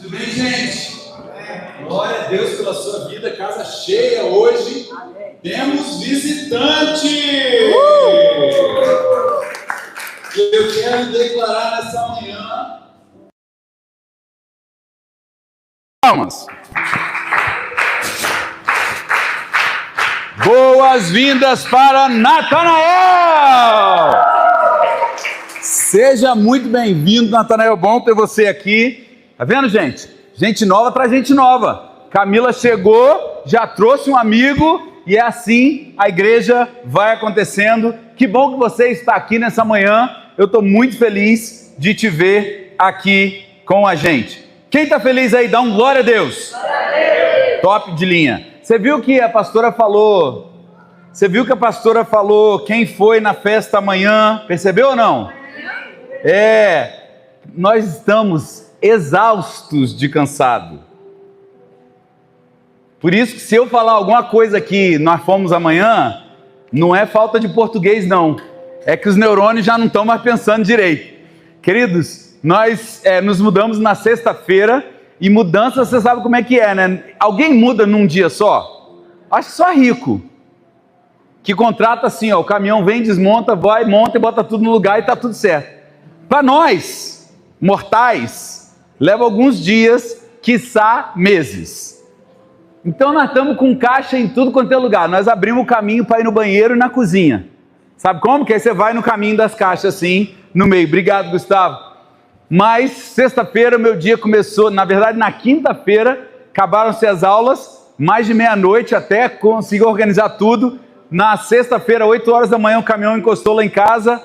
Tudo bem, gente? Glória a Deus pela sua vida, casa cheia hoje. Temos visitante! Eu quero declarar nessa manhã. Palmas! Boas-vindas para Natanael! Seja muito bem-vindo, Natanael. Bom ter você aqui. Tá vendo, gente? Gente nova traz gente nova. Camila chegou, já trouxe um amigo e é assim a igreja vai acontecendo. Que bom que você está aqui nessa manhã. Eu estou muito feliz de te ver aqui com a gente. Quem está feliz aí? Dá um glória a Deus. Glória a Deus. Top de linha. Você viu que a pastora falou? Quem foi na festa amanhã? Percebeu ou não? Nós estamos exaustos de cansado. Por isso que se eu falar alguma coisa aqui, nós fomos amanhã, não é falta de português não, é que os neurônios já não estão mais pensando direito. Queridos, nós nos mudamos na sexta-feira, e mudança você sabe como é que é, né? Alguém muda num dia só? Acho que só rico, que contrata assim, ó, o caminhão vem, desmonta, vai, monta e bota tudo no lugar e está tudo certo. Para nós, mortais, leva alguns dias, quiçá meses. Então nós estamos com caixa em tudo quanto é lugar. Nós abrimos o caminho para ir no banheiro e na cozinha. Sabe como? Que aí você vai no caminho das caixas assim, no meio. Obrigado, Gustavo. Mas sexta-feira meu dia começou, na verdade na quinta-feira, acabaram-se as aulas, mais de meia-noite até conseguir organizar tudo. Na sexta-feira, 8 horas da manhã, o caminhão encostou lá em casa.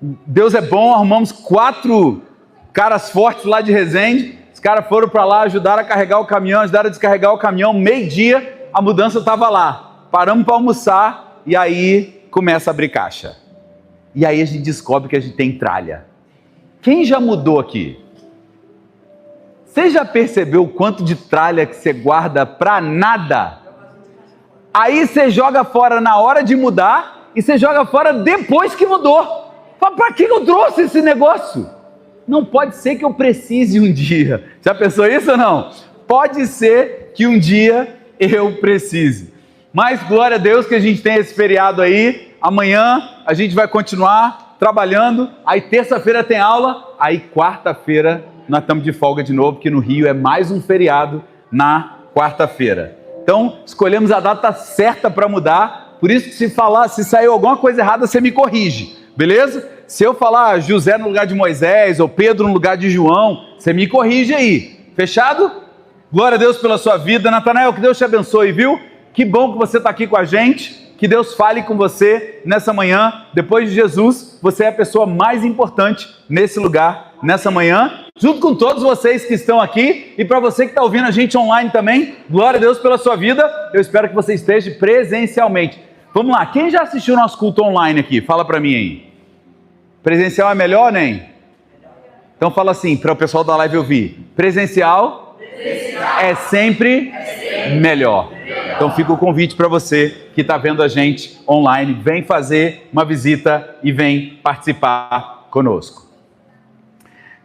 Deus é bom, arrumamos 4 caras fortes lá de Resende. Os caras foram para lá, ajudaram a carregar o caminhão, ajudaram a descarregar o caminhão. Meio-dia, a mudança estava lá. Paramos para almoçar e aí começa a abrir caixa. E aí a gente descobre que a gente tem tralha. Quem já mudou aqui? Você já percebeu o quanto de tralha que você guarda para nada? Aí você joga fora na hora de mudar e você joga fora depois que mudou. Para que eu trouxe esse negócio? Não pode ser que eu precise um dia. Já pensou isso ou não? Pode ser que um dia eu precise. Mas glória a Deus que a gente tem esse feriado aí. Amanhã a gente vai continuar trabalhando. Aí terça-feira tem aula. Aí quarta-feira nós estamos de folga de novo, porque no Rio é mais um feriado na quarta-feira. Então escolhemos a data certa para mudar. Por isso que se saiu alguma coisa errada, você me corrige. Beleza? Se eu falar José no lugar de Moisés, ou Pedro no lugar de João, você me corrige aí. Fechado? Glória a Deus pela sua vida. Natanael, que Deus te abençoe, viu? Que bom que você está aqui com a gente. Que Deus fale com você nessa manhã. Depois de Jesus, você é a pessoa mais importante nesse lugar, nessa manhã. Junto com todos vocês que estão aqui. E para você que está ouvindo a gente online também, glória a Deus pela sua vida. Eu espero que você esteja presencialmente. Vamos lá, quem já assistiu o nosso culto online aqui? Fala para mim aí. Presencial é melhor, nem? Então fala assim, para o pessoal da live ouvir. Presencial é sempre melhor. Então fica o convite para você que está vendo a gente online. Vem fazer uma visita e vem participar conosco.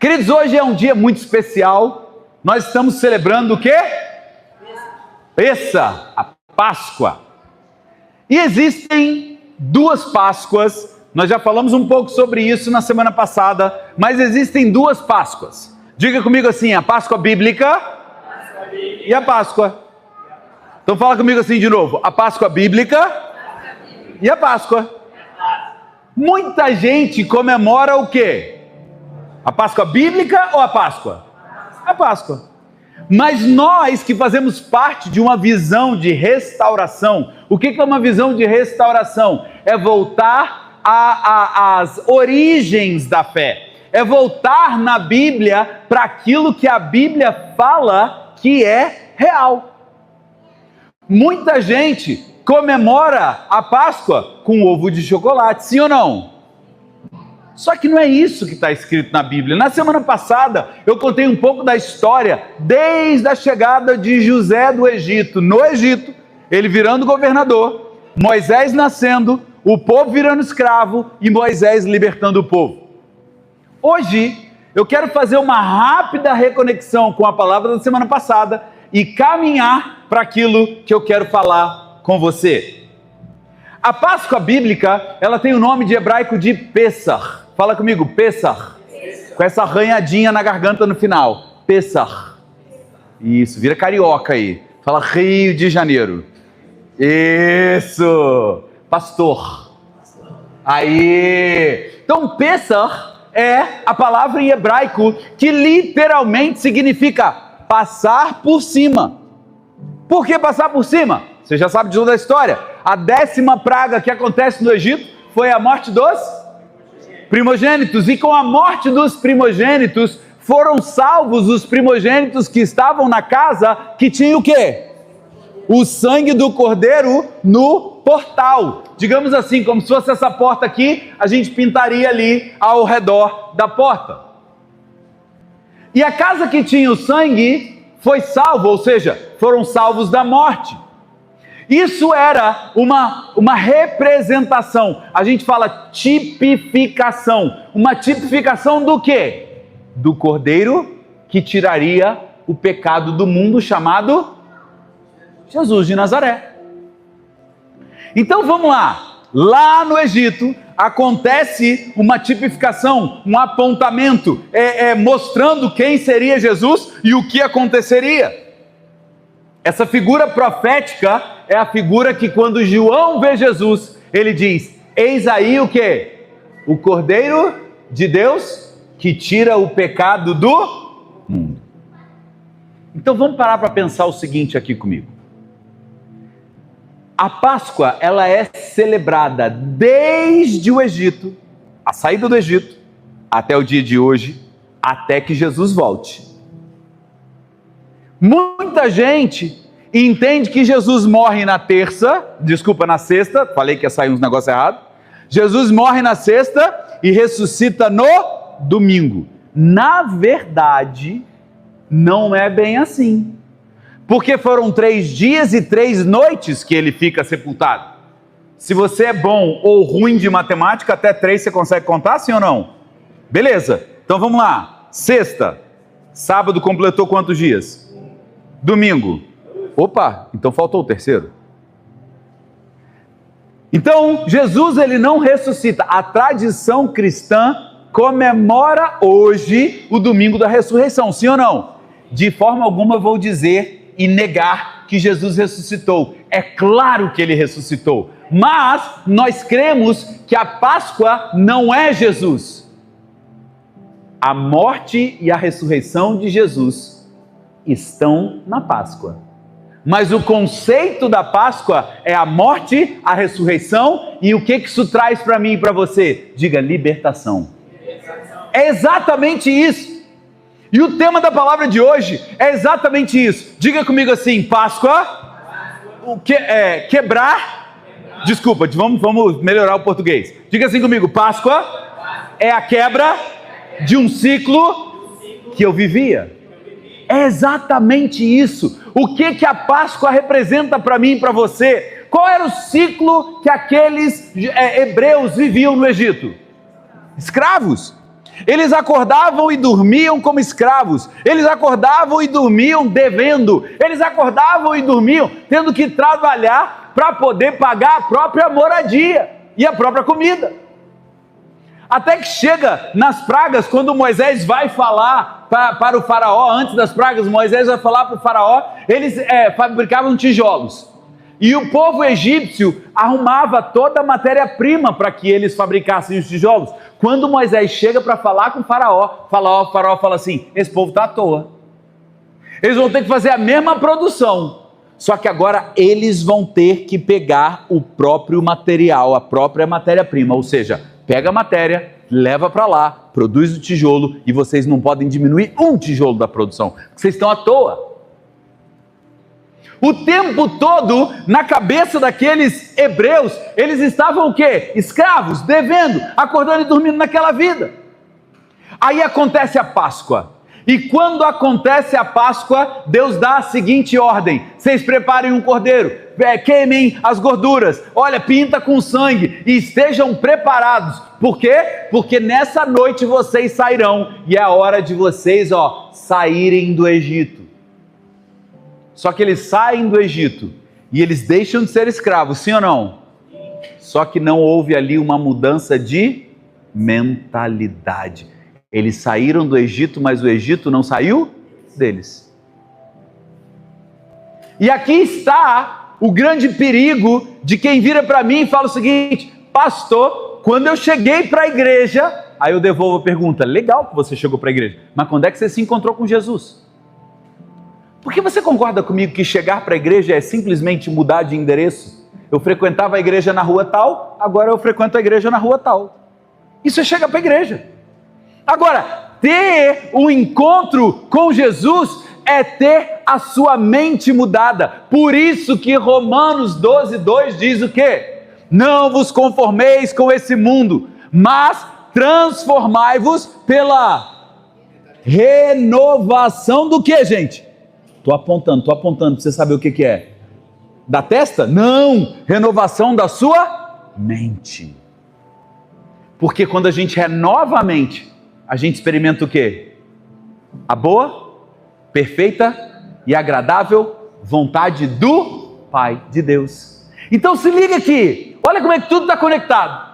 Queridos, hoje é um dia muito especial. Nós estamos celebrando o quê? Pessa, a Páscoa. E existem 2 Páscoas. Nós já falamos um pouco sobre isso na semana passada, mas existem 2 Páscoas. Diga comigo assim, a Páscoa bíblica e a Páscoa. Então fala comigo assim de novo, a Páscoa bíblica e a Páscoa. Muita gente comemora o quê? A Páscoa bíblica ou a Páscoa? A Páscoa. Mas nós que fazemos parte de uma visão de restauração, o que é uma visão de restauração? É voltar às origens da fé, é voltar na Bíblia para aquilo que a Bíblia fala que é real. Muita gente comemora a Páscoa com ovo de chocolate, sim ou não? Só que não é isso que está escrito na Bíblia. Na semana passada eu contei um pouco da história desde a chegada de José do Egito, no Egito, ele virando governador, Moisés nascendo, o povo virando escravo e Moisés libertando o povo. Hoje eu quero fazer uma rápida reconexão com a palavra da semana passada e caminhar para aquilo que eu quero falar com você. A Páscoa bíblica, ela tem o nome de hebraico de Pessach. Fala comigo, Pessach. Com essa arranhadinha na garganta no final. Pessach. Isso, vira carioca aí. Fala Rio de Janeiro. Isso. Pastor. Aí. Então, Pessach é a palavra em hebraico que literalmente significa passar por cima. Por que passar por cima? Você já sabe de toda a história. A 10ª praga que acontece no Egito foi a morte dos primogênitos. E com a morte dos primogênitos, foram salvos os primogênitos que estavam na casa que tinha o quê? O sangue do cordeiro no portal. Digamos assim, como se fosse essa porta aqui, a gente pintaria ali ao redor da porta. E a casa que tinha o sangue foi salva, ou seja, foram salvos da morte. Isso era uma representação, a gente fala tipificação. Uma tipificação do quê? Do cordeiro que tiraria o pecado do mundo, chamado Jesus de Nazaré. Então vamos lá. Lá no Egito acontece uma tipificação, um apontamento, mostrando quem seria Jesus e o que aconteceria. Essa figura profética é a figura que quando João vê Jesus, ele diz: eis aí o quê? O Cordeiro de Deus que tira o pecado do mundo. Então vamos parar para pensar o seguinte aqui comigo. A Páscoa, ela é celebrada desde o Egito, a saída do Egito, até o dia de hoje, até que Jesus volte. Muita gente entende que Jesus morre na sexta, falei que ia sair uns negócios errados. Jesus morre na sexta e ressuscita no domingo. Na verdade, não é bem assim. Porque foram 3 dias e 3 noites que ele fica sepultado. Se você é bom ou ruim de matemática, até 3 você consegue contar, sim ou não? Beleza, então vamos lá. Sexta, sábado completou quantos dias? Domingo. Opa, então faltou o terceiro. Então, Jesus ele não ressuscita. A tradição cristã comemora hoje o domingo da ressurreição, sim ou não? De forma alguma vou dizer e negar que Jesus ressuscitou. É claro que ele ressuscitou, mas nós cremos que a Páscoa não é Jesus. A morte e a ressurreição de Jesus estão na Páscoa. Mas o conceito da Páscoa é a morte, a ressurreição e o que isso traz para mim e para você? Diga, libertação. É exatamente isso. E o tema da palavra de hoje é exatamente isso. Diga comigo assim, Páscoa, quebrar, desculpa, vamos melhorar o português. Diga assim comigo, Páscoa é a quebra de um ciclo que eu vivia. É exatamente isso. O que a Páscoa representa para mim e para você? Qual era o ciclo que aqueles hebreus viviam no Egito? Escravos. Eles acordavam e dormiam como escravos. Eles acordavam e dormiam devendo. Eles acordavam e dormiam tendo que trabalhar para poder pagar a própria moradia e a própria comida. Até que chega nas pragas, quando Moisés vai falar para o faraó, antes das pragas, Moisés vai falar para o faraó, eles fabricavam tijolos. E o povo egípcio arrumava toda a matéria-prima para que eles fabricassem os tijolos. Quando Moisés chega para falar com o faraó fala assim, esse povo está à toa. Eles vão ter que fazer a mesma produção, só que agora eles vão ter que pegar o próprio material, a própria matéria-prima, ou seja, pega a matéria, leva para lá, produz o tijolo e vocês não podem diminuir um tijolo da produção, porque vocês estão à toa. O tempo todo, na cabeça daqueles hebreus, eles estavam o quê? Escravos, devendo, acordando e dormindo naquela vida. Aí acontece a Páscoa. E quando acontece a Páscoa, Deus dá a seguinte ordem: vocês preparem um cordeiro, queimem as gorduras, olha, pinta com sangue e estejam preparados. Por quê? Porque nessa noite vocês sairão e é a hora de vocês, saírem do Egito. Só que eles saem do Egito e eles deixam de ser escravos, sim ou não? Só que não houve ali uma mudança de mentalidade. Eles saíram do Egito, mas o Egito não saiu deles. E aqui está o grande perigo de quem vira para mim e fala o seguinte: pastor, quando eu cheguei para a igreja, aí eu devolvo a pergunta: legal que você chegou para a igreja, mas quando é que você se encontrou com Jesus? Porque você concorda comigo que chegar para a igreja é simplesmente mudar de endereço? Eu frequentava a igreja na rua tal, agora eu frequento a igreja na rua tal. Isso é chegar para a igreja. Agora, ter um encontro com Jesus é ter a sua mente mudada. Por isso que Romanos 12:2 diz o quê? Não vos conformeis com esse mundo, mas transformai-vos pela renovação do que, gente? Estou apontando para você saber o que é. Da testa? Não! Renovação da sua mente. Porque quando a gente renova a mente, a gente experimenta o quê? A boa, perfeita e agradável vontade do Pai, de Deus. Então se liga aqui, olha como é que tudo está conectado.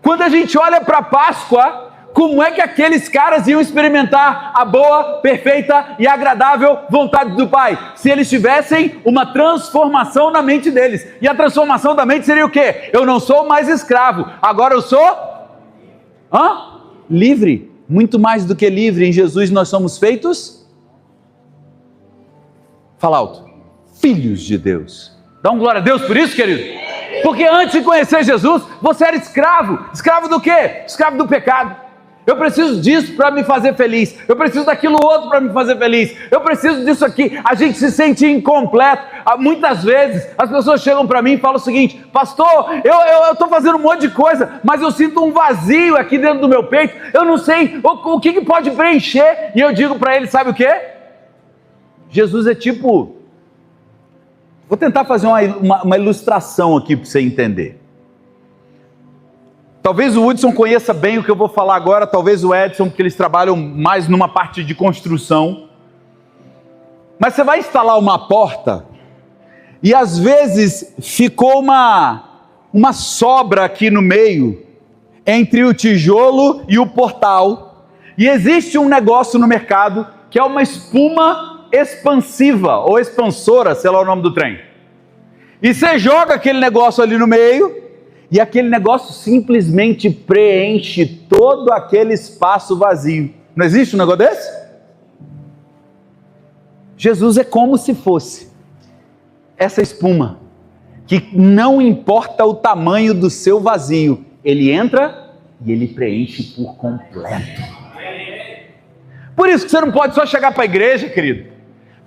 Quando a gente olha para a Páscoa, como é que aqueles caras iam experimentar a boa, perfeita e agradável vontade do Pai? Se eles tivessem uma transformação na mente deles. E a transformação da mente seria o quê? Eu não sou mais escravo, agora eu sou... livre. Muito mais do que livre. Em Jesus nós somos feitos... Fala alto. Filhos de Deus. Dá um glória a Deus por isso, querido. Porque antes de conhecer Jesus, você era escravo. Escravo do quê? Escravo do pecado. Eu preciso disso para me fazer feliz. Eu preciso daquilo outro para me fazer feliz. Eu preciso disso aqui. A gente se sente incompleto. Muitas vezes as pessoas chegam para mim e falam o seguinte: pastor, eu estou fazendo um monte de coisa, mas eu sinto um vazio aqui dentro do meu peito. Eu não sei o que pode preencher. E eu digo para ele, sabe o quê? Jesus é tipo... Vou tentar fazer uma ilustração aqui para você entender. Talvez o Hudson conheça bem o que eu vou falar agora, talvez o Edson, porque eles trabalham mais numa parte de construção. Mas você vai instalar uma porta e às vezes ficou uma sobra aqui no meio, entre o tijolo e o portal. E existe um negócio no mercado que é uma espuma expansiva ou expansora, sei lá o nome do trem. E você joga aquele negócio ali no meio... E aquele negócio simplesmente preenche todo aquele espaço vazio. Não existe um negócio desse? Jesus é como se fosse essa espuma, que não importa o tamanho do seu vazio, ele entra e ele preenche por completo. Por isso que você não pode só chegar para a igreja, querido.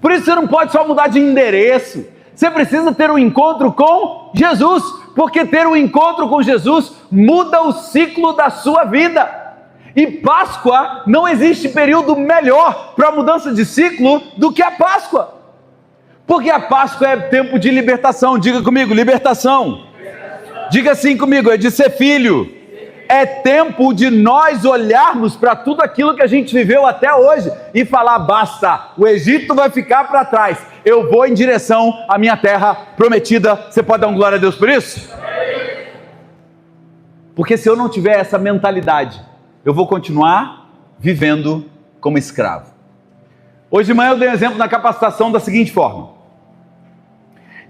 Por isso que você não pode só mudar de endereço. Você precisa ter um encontro com Jesus, porque ter um encontro com Jesus muda o ciclo da sua vida. E Páscoa, não existe período melhor para mudança de ciclo do que a Páscoa. Porque a Páscoa é tempo de libertação. Diga comigo, libertação. Diga assim comigo, é de ser filho. É tempo de nós olharmos para tudo aquilo que a gente viveu até hoje e falar: basta, o Egito vai ficar para trás, eu vou em direção à minha terra prometida. Você pode dar um glória a Deus por isso? Porque se eu não tiver essa mentalidade, eu vou continuar vivendo como escravo. Hoje de manhã eu dei um exemplo na capacitação da seguinte forma: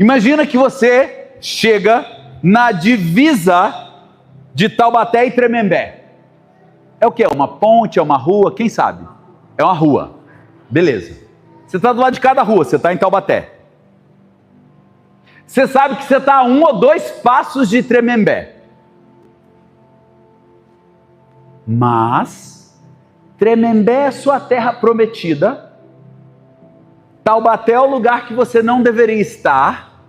imagina que você chega na divisa de Taubaté e Tremembé. É o que? É uma ponte, é uma rua, quem sabe? É uma rua, beleza. Você está do lado de cada rua, você está em Taubaté. Você sabe que você está a 1 ou 2 passos de Tremembé. Mas Tremembé é sua terra prometida, Taubaté é o lugar que você não deveria estar.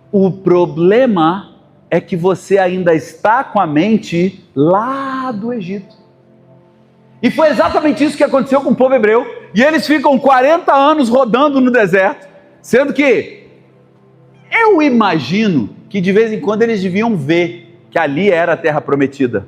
O problema é que você ainda está com a mente lá do Egito. E foi exatamente isso que aconteceu com o povo hebreu. E eles ficam 40 anos rodando no deserto, sendo que eu imagino que de vez em quando eles deviam ver que ali era a terra prometida.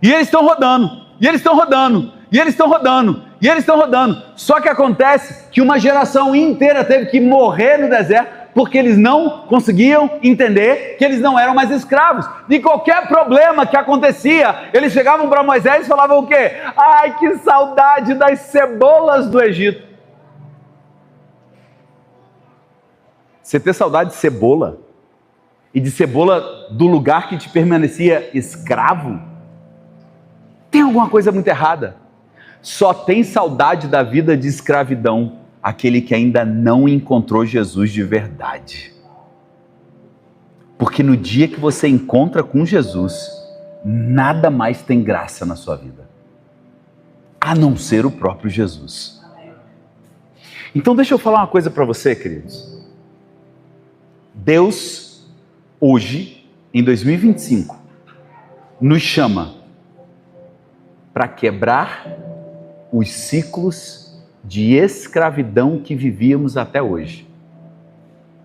E eles estão rodando, e eles estão rodando, e eles estão rodando, e eles estão rodando. Só que acontece que uma geração inteira teve que morrer no deserto, porque eles não conseguiam entender que eles não eram mais escravos. E qualquer problema que acontecia, eles chegavam para Moisés e falavam o quê? Ai, que saudade das cebolas do Egito. Você ter saudade de cebola? E de cebola do lugar que te permanecia escravo? Tem alguma coisa muito errada. Só tem saudade da vida de escravidão aquele que ainda não encontrou Jesus de verdade. Porque no dia que você encontra com Jesus, nada mais tem graça na sua vida, a não ser o próprio Jesus. Então deixa eu falar uma coisa para você, queridos. Deus, hoje, em 2025, nos chama para quebrar os ciclos de escravidão que vivíamos até hoje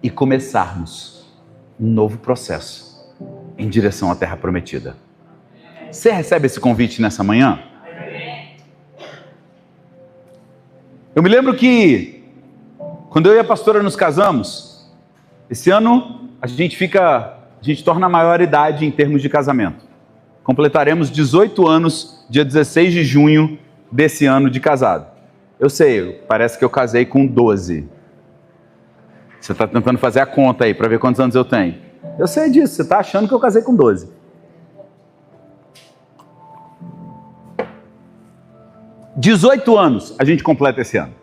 e começarmos um novo processo em direção à Terra Prometida. Você recebe esse convite nessa manhã? Eu me lembro que quando eu e a pastora nos casamos, esse ano a gente torna a maioridade em termos de casamento. Completaremos 18 anos, dia 16 de junho desse ano de casado. Eu sei, parece que eu casei com 12. Você está tentando fazer a conta aí para ver quantos anos eu tenho. Eu sei disso, você está achando que eu casei com 12. – 18 anos a gente completa esse ano.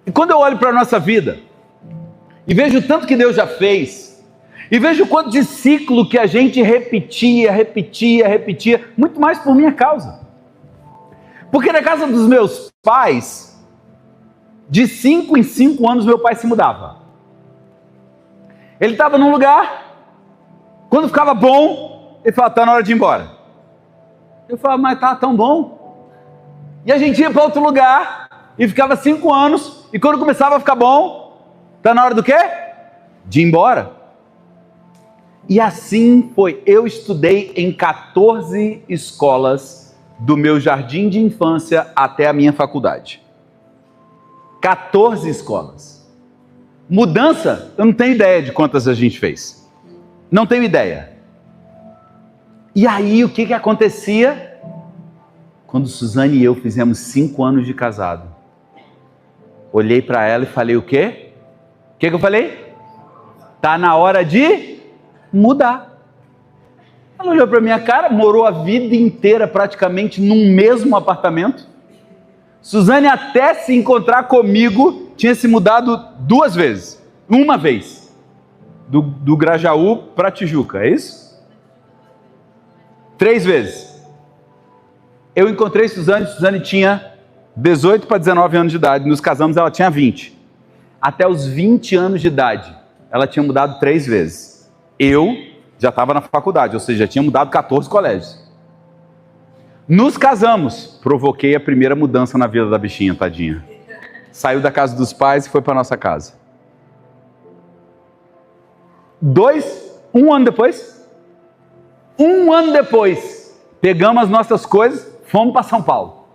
E quando eu olho para a nossa vida e vejo o tanto que Deus já fez, e vejo o quanto de ciclo que a gente repetia, muito mais por minha causa. Porque na casa dos meus pais, de 5 em 5 anos meu pai se mudava. Ele estava num lugar, quando ficava bom, ele falava, está na hora de ir embora. Eu falava, mas tá tão bom. E a gente ia para outro lugar, e ficava 5 anos, e quando começava a ficar bom, está na hora do quê? De ir embora. E assim foi, eu estudei em 14 escolas, do meu jardim de infância até a minha faculdade. 14 escolas. Mudança, eu não tenho ideia de quantas a gente fez. Não tenho ideia. E aí, o que acontecia? Quando Suzane e eu fizemos 5 anos de casado, olhei para ela e falei o quê? O que eu falei? Tá na hora de mudar. Ela olhou para minha cara, morou a vida inteira praticamente num mesmo apartamento. Suzane, até se encontrar comigo, tinha se mudado 2 vezes. Uma vez, do Grajaú para Tijuca, é isso? 3 vezes. Eu encontrei Suzane tinha 18 para 19 anos de idade, nos casamos, ela tinha 20. Até os 20 anos de idade, ela tinha mudado 3 vezes. Eu já estava na faculdade, ou seja, já tinha mudado 14 colégios. Nos casamos, provoquei a primeira mudança na vida da bichinha, tadinha. Saiu da casa dos pais e foi para nossa casa. 1 ano depois, pegamos as nossas coisas, fomos para São Paulo.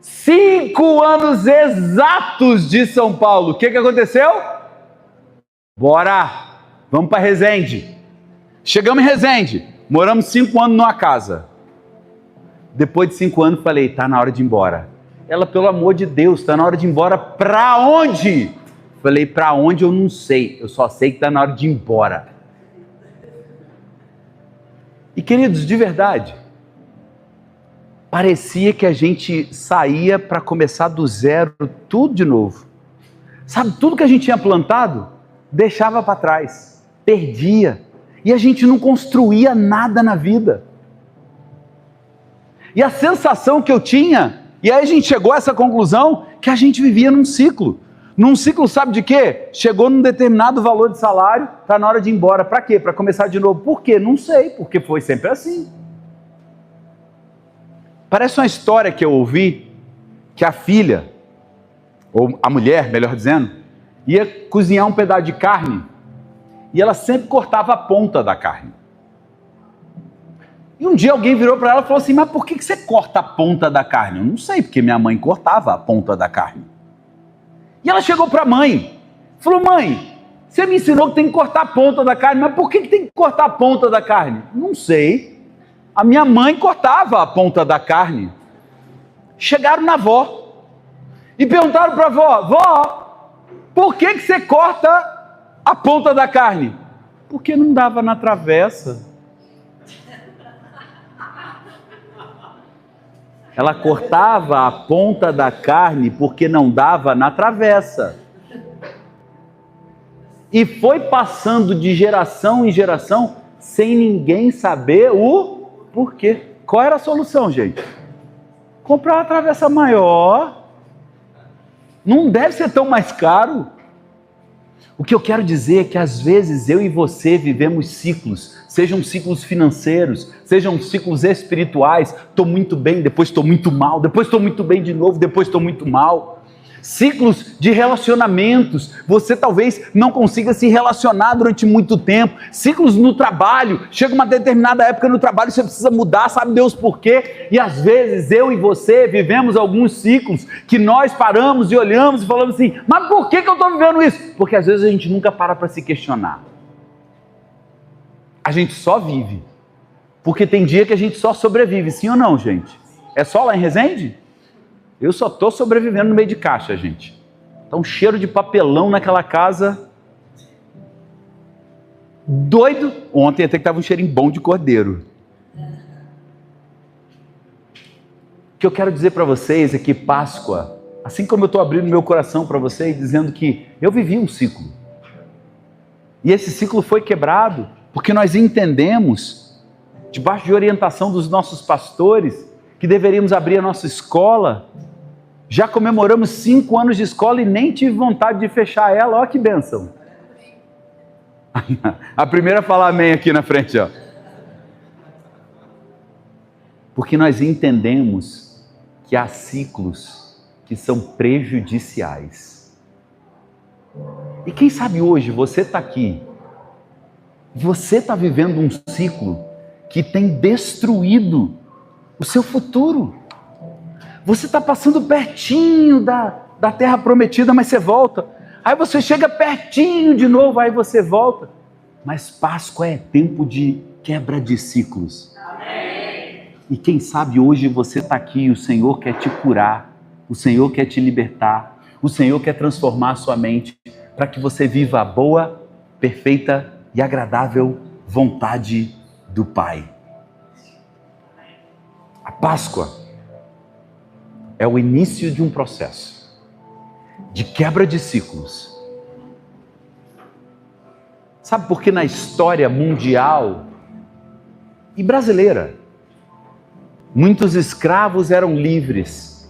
5 anos exatos de São Paulo. O que aconteceu? Bora! Vamos para Resende. Chegamos em Resende. Moramos 5 anos numa casa. Depois de 5 anos, falei, está na hora de ir embora. Ela, pelo amor de Deus, está na hora de ir embora para onde? Falei, para onde eu não sei. Eu só sei que está na hora de ir embora. E queridos, de verdade, parecia que a gente saía para começar do zero, tudo de novo. Sabe, tudo que a gente tinha plantado, deixava para trás, perdia. E a gente não construía nada na vida. E a sensação que eu tinha, e aí a gente chegou a essa conclusão, que a gente vivia num ciclo. Num ciclo, sabe de quê? Chegou num determinado valor de salário, está na hora de ir embora. Para quê? Para começar de novo. Por quê? Não sei, porque foi sempre assim. Parece uma história que eu ouvi, que a filha, ou a mulher, melhor dizendo, ia cozinhar um pedaço de carne, e ela sempre cortava a ponta da carne. E um dia alguém virou para ela e falou assim, mas por que você corta a ponta da carne? Eu não sei, porque minha mãe cortava a ponta da carne. E ela chegou para a mãe, falou, mãe, você me ensinou que tem que cortar a ponta da carne, mas por que tem que cortar a ponta da carne? Não sei. A minha mãe cortava a ponta da carne. Chegaram na avó e perguntaram para a avó, vó, por que você corta a ponta da carne? Porque não dava na travessa. Ela cortava a ponta da carne porque não dava na travessa. E foi passando de geração em geração sem ninguém saber o porquê. Qual era a solução, gente? Comprar uma travessa maior. Não deve ser tão mais caro. O que eu quero dizer é que às vezes eu e você vivemos ciclos, sejam ciclos financeiros, sejam ciclos espirituais, estou muito bem, depois estou muito mal, depois estou muito bem de novo, depois estou muito mal. Ciclos de relacionamentos, você talvez não consiga se relacionar durante muito tempo. Ciclos no trabalho, chega uma determinada época no trabalho, você precisa mudar, sabe Deus por quê? E às vezes eu e você vivemos alguns ciclos que nós paramos e olhamos e falamos assim, mas por que eu estou vivendo isso? Porque às vezes a gente nunca para se questionar. A gente só vive. Porque tem dia que a gente só sobrevive, sim ou não, gente? É só lá em Resende? Eu só estou sobrevivendo no meio de caixa, gente. Tá um cheiro de papelão naquela casa. Doido. Ontem até que estava um cheirinho bom de cordeiro. O que eu quero dizer para vocês é que Páscoa, assim como eu estou abrindo meu coração para vocês, dizendo que eu vivi um ciclo. E esse ciclo foi quebrado porque nós entendemos, debaixo de orientação dos nossos pastores, que deveríamos abrir a nossa escola. Já comemoramos 5 anos de escola e nem tive vontade de fechar ela. Olha que bênção. A primeira fala amém aqui na frente, ó. Porque nós entendemos que há ciclos que são prejudiciais. E quem sabe hoje você está aqui, você está vivendo um ciclo que tem destruído o seu futuro. Você está passando pertinho da terra prometida, mas você volta. Aí você chega pertinho de novo, aí você volta. Mas Páscoa é tempo de quebra de ciclos. Amém. E quem sabe hoje você está aqui e o Senhor quer te curar, o Senhor quer te libertar, o Senhor quer transformar a sua mente para que você viva a boa, perfeita e agradável vontade do Pai. A Páscoa é o início de um processo de quebra de ciclos. Sabe por que na história mundial e brasileira, muitos escravos eram livres?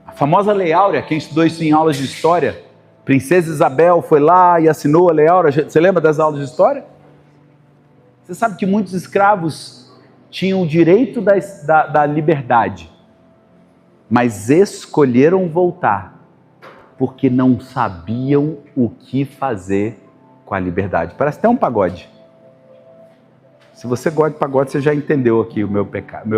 A famosa Lei Áurea, quem estudou isso em aulas de história, Princesa Isabel foi lá e assinou a Lei Áurea. Você lembra das aulas de história? Você sabe que muitos escravos tinham o direito da liberdade, mas escolheram voltar porque não sabiam o que fazer com a liberdade. Parece até um pagode. Se você gosta de pagode, você já entendeu aqui o meu pecado.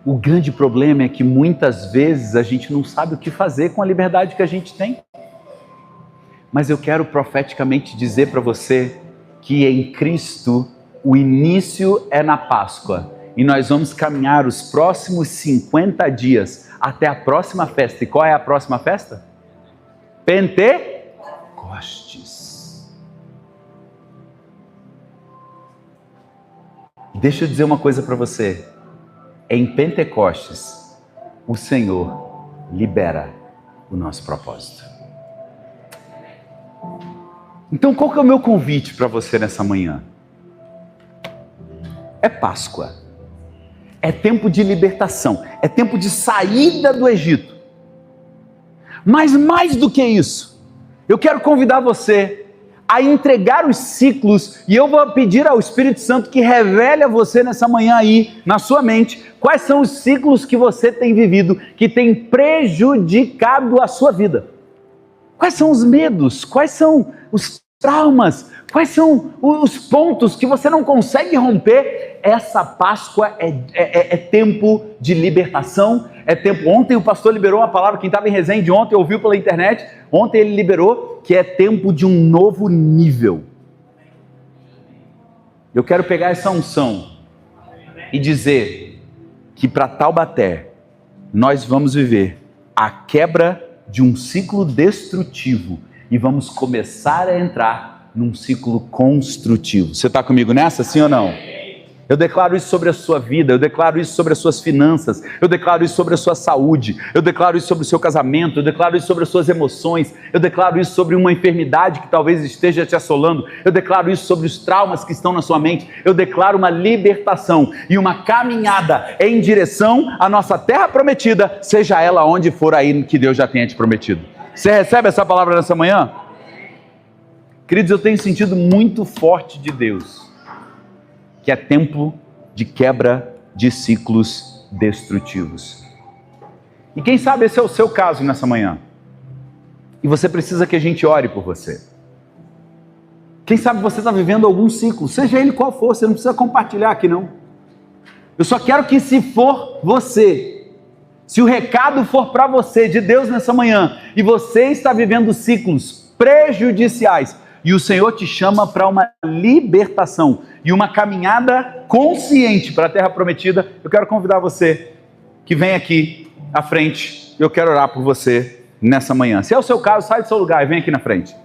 O grande problema é que muitas vezes a gente não sabe o que fazer com a liberdade que a gente tem. Mas eu quero profeticamente dizer para você que em Cristo o início é na Páscoa e nós vamos caminhar os próximos 50 dias até a próxima festa. E qual é a próxima festa? Pentecostes. Deixa eu dizer uma coisa para você. Em Pentecostes, o Senhor libera o nosso propósito. Então, qual que é o meu convite para você nessa manhã? É Páscoa. é tempo de libertação, é tempo de saída do Egito. Mas mais do que isso, eu quero convidar você a entregar os ciclos, e eu vou pedir ao Espírito Santo que revele a você nessa manhã aí, na sua mente, quais são os ciclos que você tem vivido, que tem prejudicado a sua vida. Quais são os medos, quais são os traumas, quais são os pontos que você não consegue romper. Essa Páscoa é tempo de libertação, é tempo. Ontem o pastor liberou uma palavra, quem estava em Resende ontem, ouviu pela internet, ontem ele liberou que é tempo de um novo nível. Eu quero pegar essa unção e dizer que para Taubaté nós vamos viver a quebra de um ciclo destrutivo e vamos começar a entrar num ciclo construtivo. Você está comigo nessa, sim ou não? Eu declaro isso sobre a sua vida, eu declaro isso sobre as suas finanças, eu declaro isso sobre a sua saúde, eu declaro isso sobre o seu casamento, eu declaro isso sobre as suas emoções, eu declaro isso sobre uma enfermidade que talvez esteja te assolando, eu declaro isso sobre os traumas que estão na sua mente, eu declaro uma libertação e uma caminhada em direção à nossa terra prometida, seja ela onde for aí que Deus já tenha te prometido. Você recebe essa palavra nessa manhã? Queridos, eu tenho sentido muito forte de Deus que é tempo de quebra de ciclos destrutivos. E quem sabe esse é o seu caso nessa manhã. E você precisa que a gente ore por você. Quem sabe você está vivendo algum ciclo, seja ele qual for, você não precisa compartilhar aqui não. Eu só quero que se for você, se o recado for para você de Deus nessa manhã, e você está vivendo ciclos prejudiciais, e o Senhor te chama para uma libertação e uma caminhada consciente para a terra prometida, eu quero convidar você que vem aqui à frente, eu quero orar por você nessa manhã. Se é o seu caso, sai do seu lugar e vem aqui na frente.